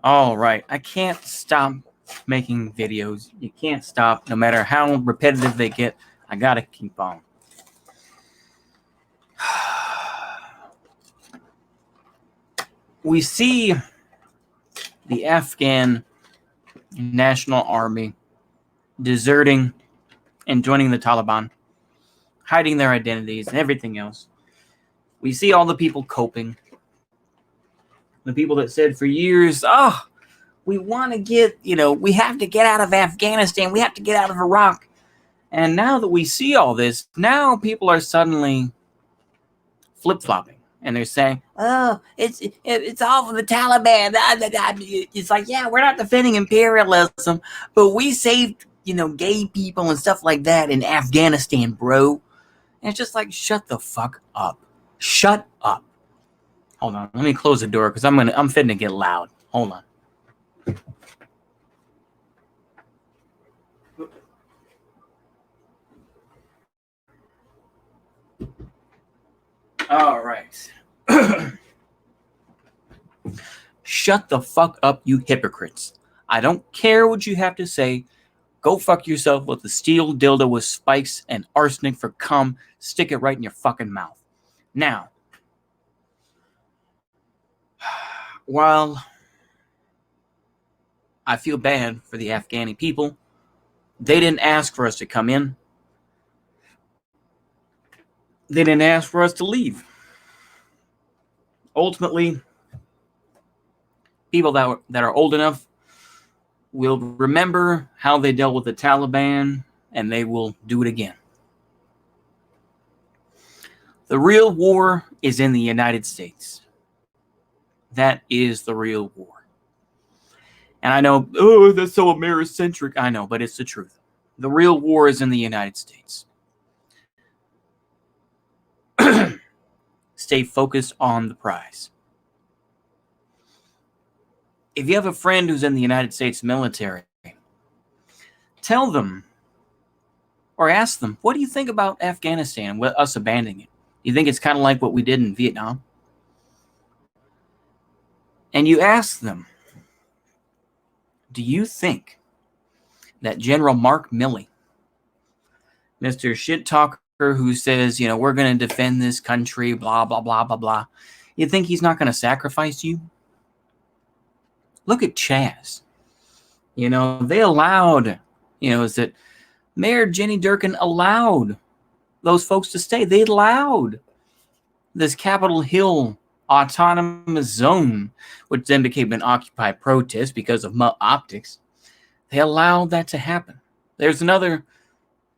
All right. I can't stop making videos. You can't stop, no matter how repetitive they get. I gotta keep on. We see the Afghan National Army deserting and joining the Taliban, hiding their identities and everything else. We see all the people coping. The people that said for years, oh, we want to get, we have to get out of Afghanistan. We have to get out of Iraq. And now that we see all this, now people are suddenly flip-flopping. And they're saying, oh, it's all for the Taliban. It's like, yeah, we're not defending imperialism, but we saved, gay people and stuff like that in Afghanistan, bro. And it's just like, shut the fuck up. Shut up. Hold on, let me close the door because I'm fitting to get loud. Hold on. All right. Shut the fuck up, you hypocrites. I don't care what you have to say. Go fuck yourself with a steel dildo with spikes and arsenic for cum. Stick it right in your fucking mouth. Now, while I feel bad for the Afghani people, they didn't ask for us to come in. They didn't ask for us to leave. Ultimately, people that are old enough will remember how they dealt with the Taliban, and they will do it again. The real war is in the United States. That is the real war. And I know, oh, that's so Americentric. I know, but it's the truth. The real war is in the United States. Stay focused on the prize. If you have a friend who's in the United States military, tell them or ask them, what do you think about Afghanistan, with us abandoning it? You think it's kind of like what we did in Vietnam? And you ask them, do you think that General Mark Milley, Mr. Shit Talker who says, we're going to defend this country, blah, blah, blah, blah, blah, you think he's not going to sacrifice you? Look at Chaz. They allowed, is that Mayor Jenny Durkin allowed those folks to stay. They allowed this Capitol Hill autonomous zone, which then became an Occupy protest because of optics. They allowed that to happen. There's another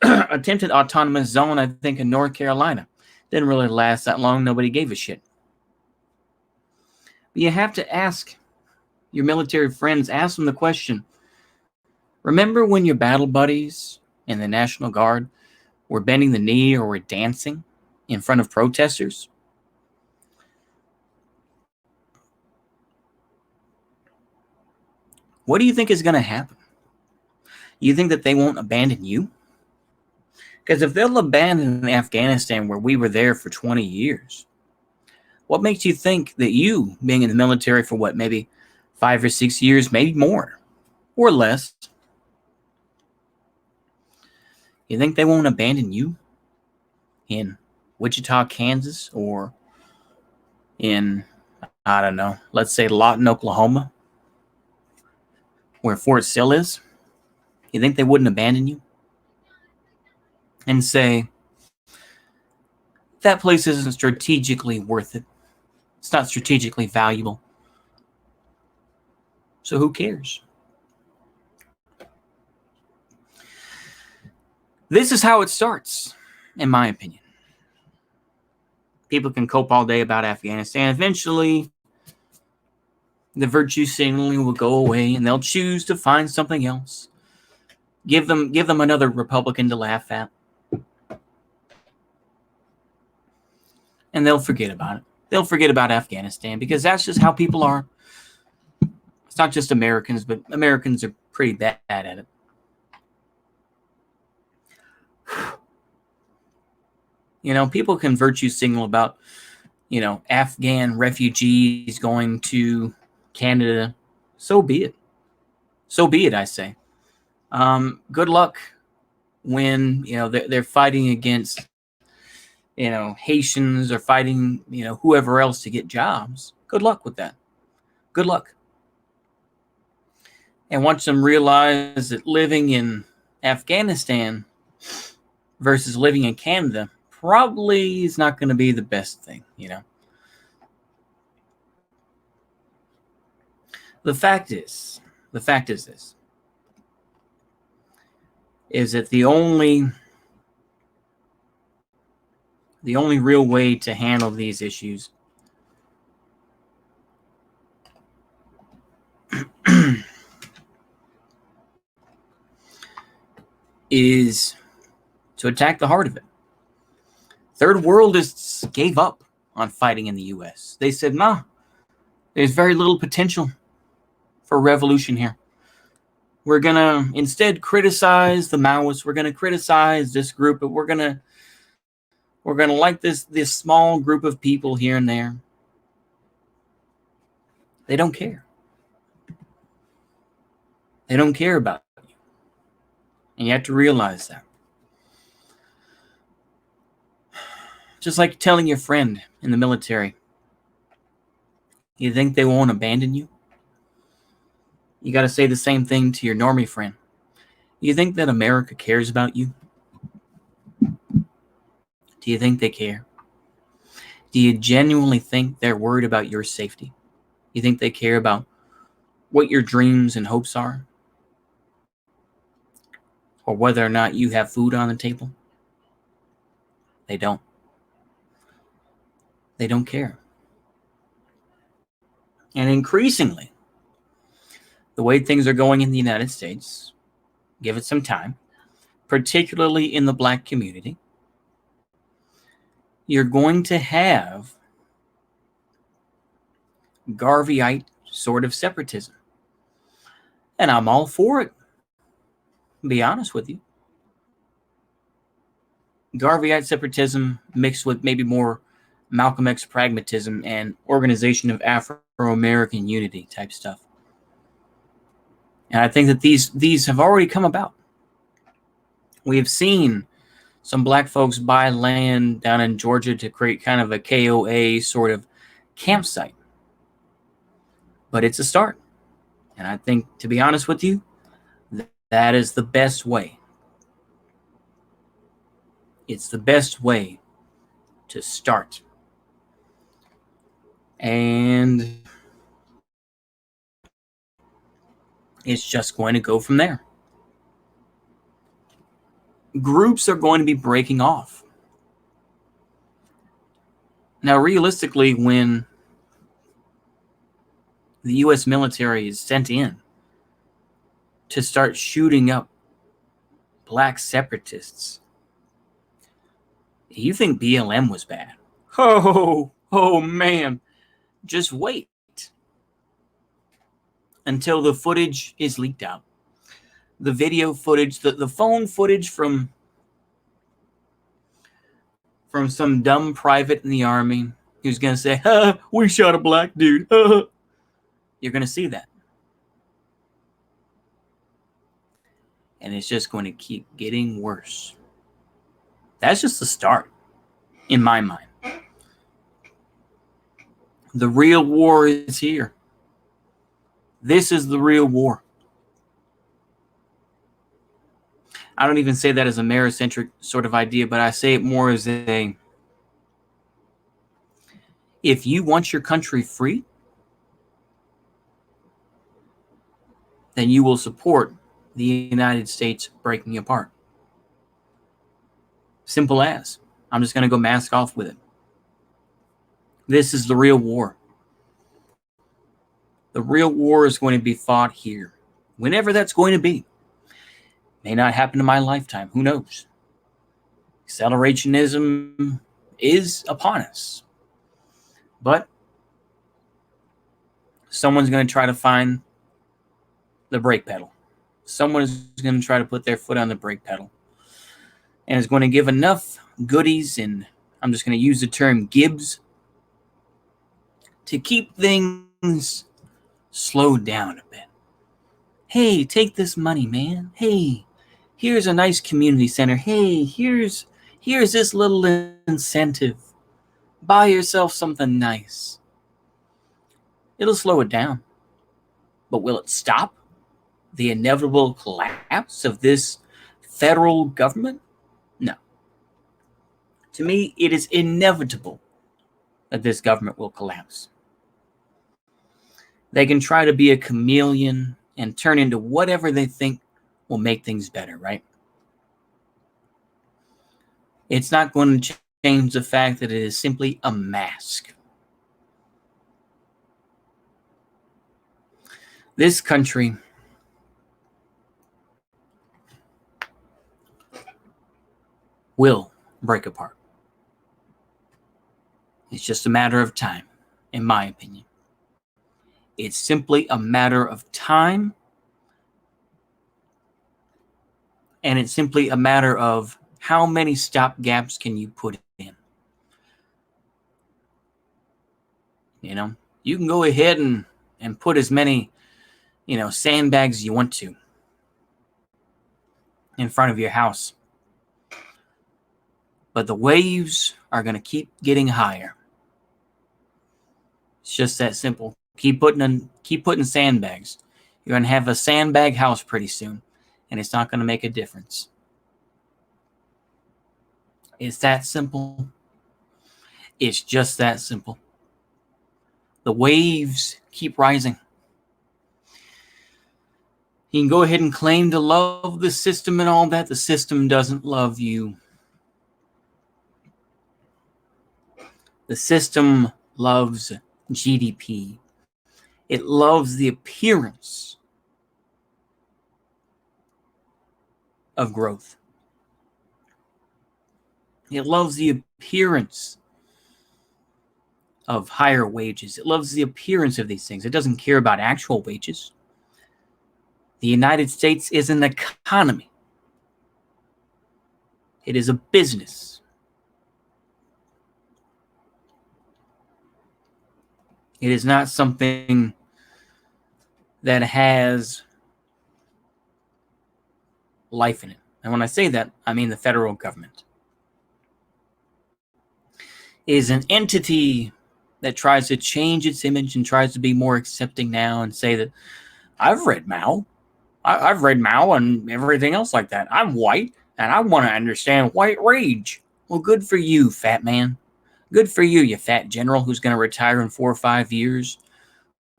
attempted autonomous zone, I think, in North Carolina. Didn't really last that long. Nobody gave a shit. But you have to ask your military friends, ask them the question, remember when your battle buddies in the National Guard were bending the knee or were dancing in front of protesters? What do you think is going to happen? You think that they won't abandon you? Because if they'll abandon Afghanistan, where we were there for 20 years, what makes you think that you, being in the military for what, maybe 5 or 6 years, maybe more or less, you think they won't abandon you in Wichita, Kansas, or in, I don't know, let's say Lawton, Oklahoma, where Fort Sill is? You think they wouldn't abandon you and say, that place isn't strategically worth it. It's not strategically valuable. So who cares? This is how it starts, in my opinion. People can cope all day about Afghanistan. Eventually, the virtue signaling will go away, and they'll choose to find something else. Give them another Republican to laugh at, and they'll forget about it. They'll forget about Afghanistan because that's just how people are. It's not just Americans, but Americans are pretty bad at it. People can virtue signal about, Afghan refugees going to Canada so be it. So be it, I say. Good luck when they're fighting against Haitians or fighting whoever else to get jobs. Good luck with that. Good luck. And watch them realize that living in Afghanistan versus living in Canada probably is not going to be the best thing. The fact is this, is that the only real way to handle these issues is to attack the heart of it. Third worldists gave up on fighting in the U.S. They said, nah, there's very little potential for revolution here. We're going to instead criticize the Maoists. We're going to criticize this group, but we're going to like this small group of people here and there. They don't care. They don't care about you. And you have to realize that. Just like telling your friend in the military, you think they won't abandon you? You got to say the same thing to your normie friend. You think that America cares about you? Do you think they care? Do you genuinely think they're worried about your safety? You think they care about what your dreams and hopes are? Or whether or not you have food on the table? They don't. They don't care. And increasingly, the way things are going in the United States, give it some time, particularly in the black community, you're going to have Garveyite sort of separatism. And I'm all for it, to be honest with you. Garveyite separatism mixed with maybe more Malcolm X pragmatism and organization of Afro-American unity type stuff. And I think that these have already come about. We have seen some black folks buy land down in Georgia to create kind of a KOA sort of campsite. But it's a start. And I think, to be honest with you, that is the best way. It's the best way to start. And it's just going to go from there. Groups are going to be breaking off. Now, realistically, when the U.S. military is sent in to start shooting up black separatists, you think BLM was bad? Oh man. Just wait until the footage is leaked out. The video footage, the phone footage from some dumb private in the army who's going to say, we shot a black dude. You're going to see that. And it's just going to keep getting worse. That's just the start, in my mind. The real war is here. This is the real war. I don't even say that as a Merocentric sort of idea, but I say it more as if you want your country free, then you will support the United States breaking apart. Simple as. I'm just going to go mask off with it. This is the real war. The real war is going to be fought here. Whenever that's going to be. May not happen in my lifetime. Who knows? Accelerationism is upon us. But someone's going to try to find the brake pedal. Someone is going to try to put their foot on the brake pedal. And is going to give enough goodies, and I'm just going to use the term gibs, to keep things slowed down a bit. Hey, take this money, man. Hey, here's a nice community center. Hey, here's this little incentive. Buy yourself something nice. It'll slow it down. But will it stop the inevitable collapse of this federal government? No. To me, it is inevitable that this government will collapse. They can try to be a chameleon and turn into whatever they think will make things better, right? It's not going to change the fact that it is simply a mask. This country will break apart. It's just a matter of time, in my opinion. It's simply a matter of time, and it's simply a matter of how many stopgaps can you put in. You know, you can go ahead and put as many, sandbags as you want to in front of your house. But the waves are going to keep getting higher. It's just that simple. Keep putting sandbags. You're going to have a sandbag house pretty soon, and it's not going to make a difference. It's that simple. It's just that simple. The waves keep rising. You can go ahead and claim to love the system and all that. The system doesn't love you. The system loves GDP. It loves the appearance of growth. It loves the appearance of higher wages. It loves the appearance of these things. It doesn't care about actual wages. The United States is an economy. It is a business. It is not something that has life in it. And when I say that, I mean the federal government is an entity that tries to change its image and tries to be more accepting now and say that I've read Mao. I've read Mao and everything else like that. I'm white and I want to understand white rage. Well, good for you, fat man. Good for you, you fat general who's going to retire in 4 or 5 years,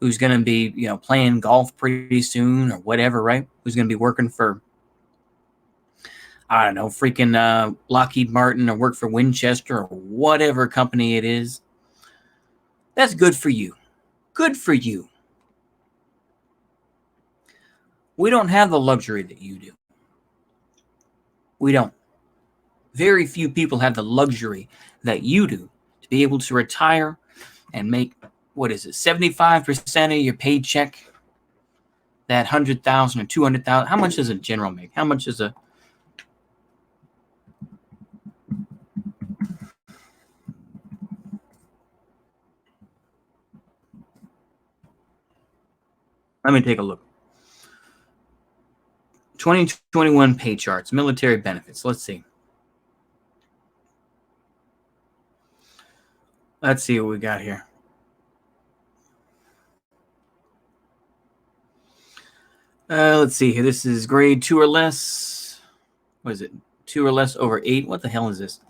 who's going to be, playing golf pretty soon or whatever, right? Who's going to be working for, I don't know, freaking Lockheed Martin or work for Winchester or whatever company it is. That's good for you. Good for you. We don't have the luxury that you do. We don't. Very few people have the luxury that you do to be able to retire and make, 75% of your paycheck, that 100,000 or 200,000. How much does a general make? How much is a... Let me take a look. 2021 pay charts, military benefits. Let's see. Let's see what we got here. Let's see here. This is grade 2 or less. What is it? 2 or less over 8. What the hell is this?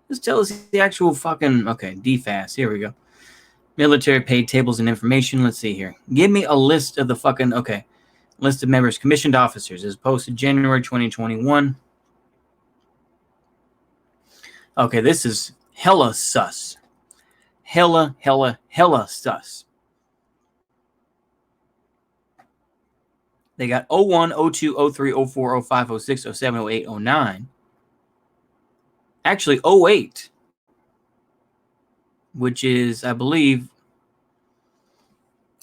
Just tell us the actual fucking... Okay, DFAS. Here we go. Military paid tables and information. Let's see here. Give me a list of the fucking... Okay. List of members. Commissioned officers. Is posted January 2021. Okay, this is hella sus. Hella sus. They got 01, 02, 03, 04, 05, 06, 07, 08, 09. Actually, 08, which is, I believe,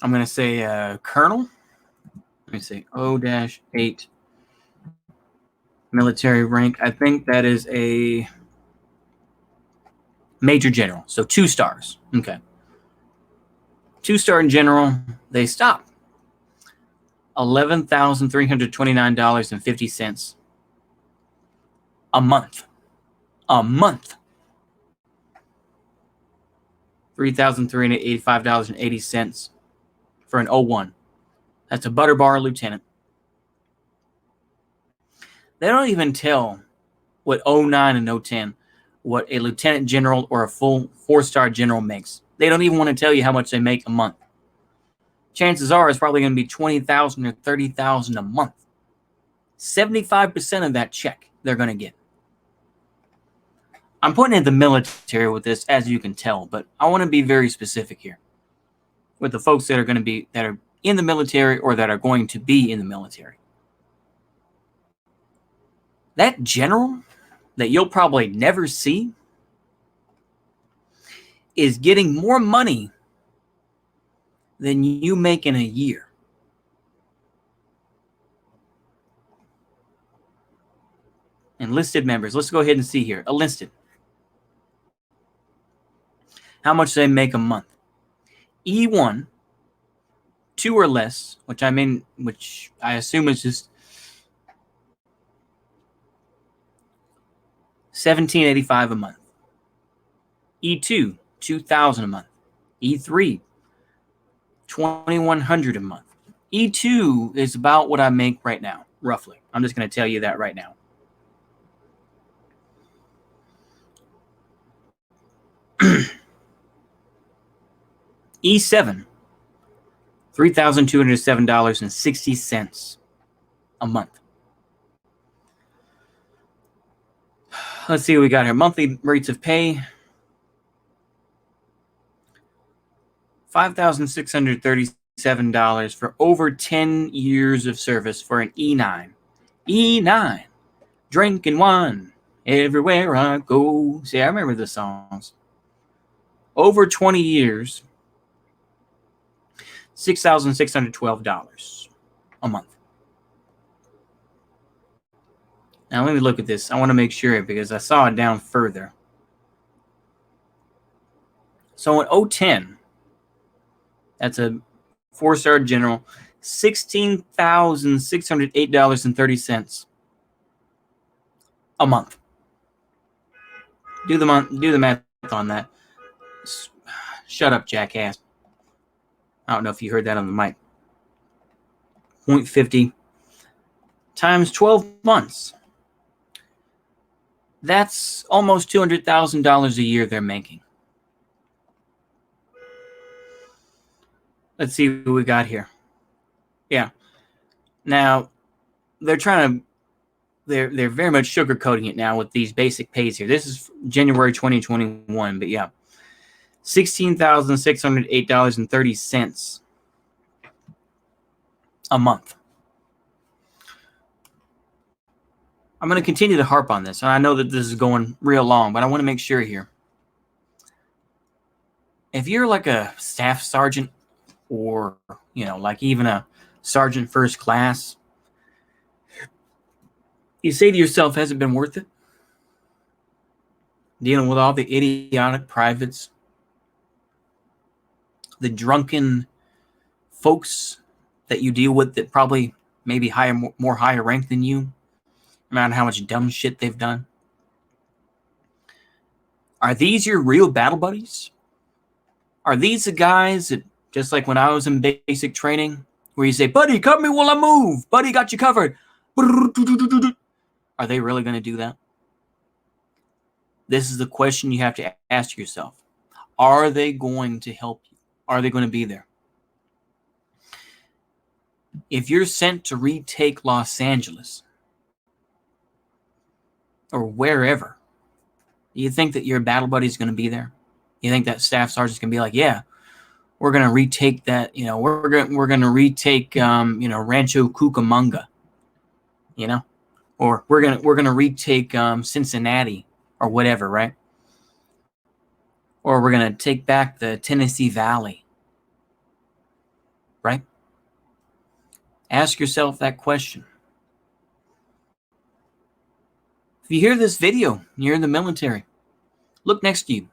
I'm going to say colonel. Let me see, O-8 military rank. I think that is a major general, so 2 stars. Okay. 2-star in general, they stop. $11,329.50 a month. A month. $3,385.80 for an 01. That's a butter bar lieutenant. They don't even tell what 09 and 010, what a lieutenant general or a full 4-star general makes. They don't even want to tell you how much they make a month. Chances are it's probably going to be $20,000 or $30,000 a month. 75% of that check they're going to get. I'm putting in the military with this, as you can tell, but I want to be very specific here with the folks that are in the military or that are going to be in the military. That general that you'll probably never see is getting more money than you make in a year. Enlisted members. Let's go ahead and see here. Enlisted. How much do they make a month? E1, 2 or less, which I assume is just $1,785 a month. E2, $2,000 a month. E3, $2,100 a month. E2 is about what I make right now, roughly. I'm just going to tell you that right now. E7, $3,207.60 a month. Let's see what we got here. Monthly rates of pay, $5,637 for over 10 years of service for an E9. E9, drinking wine everywhere I go. See, I remember the songs. Over 20 years, $6,612 a month. Now, let me look at this. I want to make sure because I saw it down further. So in 010, that's a 4-star general, $16,608.30 a month. Do the math on that. Shut up, jackass. I don't know if you heard that on the mic. 0.50 times 12 months. That's almost $200,000 a year they're making. Let's see what we got here. Yeah. Now, they're very much sugarcoating it now with these basic pays here. This is January 2021, but yeah. $16,608.30 a month. I'm going to continue to harp on this, and I know that this is going real long, but I want to make sure here. If you're like a staff sergeant or, like even a sergeant first class, you say to yourself, has it been worth it? Dealing with all the idiotic privates, the drunken folks that you deal with that probably maybe more higher rank than you, no matter how much dumb shit they've done. Are these your real battle buddies? Are these the guys that, just like when I was in basic training, where you say, buddy, cover me while I move. Buddy, got you covered. Are they really going to do that? This is the question you have to ask yourself. Are they going to help you? Are they going to be there? If you're sent to retake Los Angeles or wherever, you think that your battle buddy is going to be there? You think that staff sergeant's going to be like, yeah, we're going to retake that, we're going to retake, Rancho Cucamonga, or we're going to retake Cincinnati or whatever, right? Or we're going to take back the Tennessee Valley, right? Ask yourself that question. If you hear this video, you're in the military, look next to you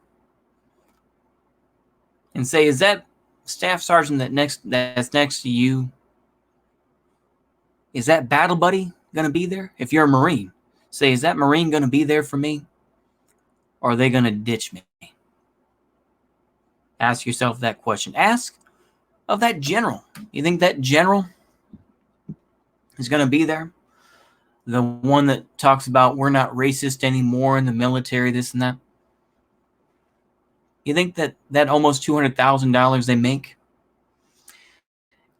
and say, is that staff sergeant that's next to you, Is that battle buddy going to be there? If you're a Marine, say, is that Marine going to be there for me? Or are they going to ditch me? Ask yourself that question. Ask of that general. You think that general is going to be there? The one that talks about we're not racist anymore in the military, this and that. You think that almost $200,000 they make,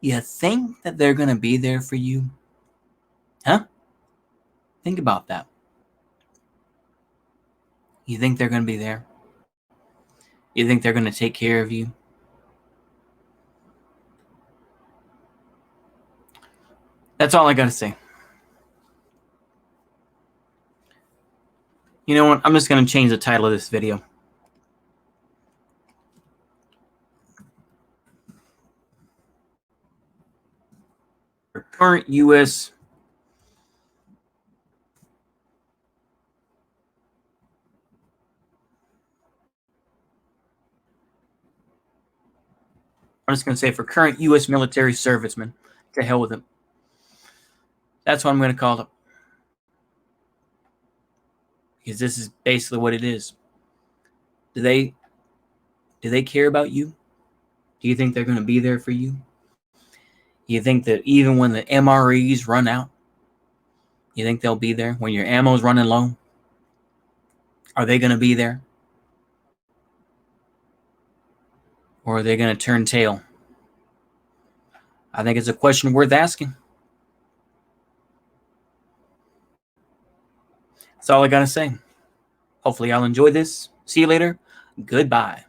you think that they're going to be there for you? Huh? Think about that. You think they're going to be there? You think they're going to take care of you? That's all I got to say. You know what? I'm just going to change the title of this video. Current U.S. I'm just going to say for current U.S. military servicemen. To hell with them. That's what I'm going to call it. Because this is basically what it is. Do they care about you? Do you think they're going to be there for you? Do you think that even when the MREs run out, you think they'll be there? When your ammo's running low, are they going to be there? Or are they going to turn tail? I think it's a question worth asking. That's all I got to say. Hopefully y'all enjoy this. See you later. Goodbye.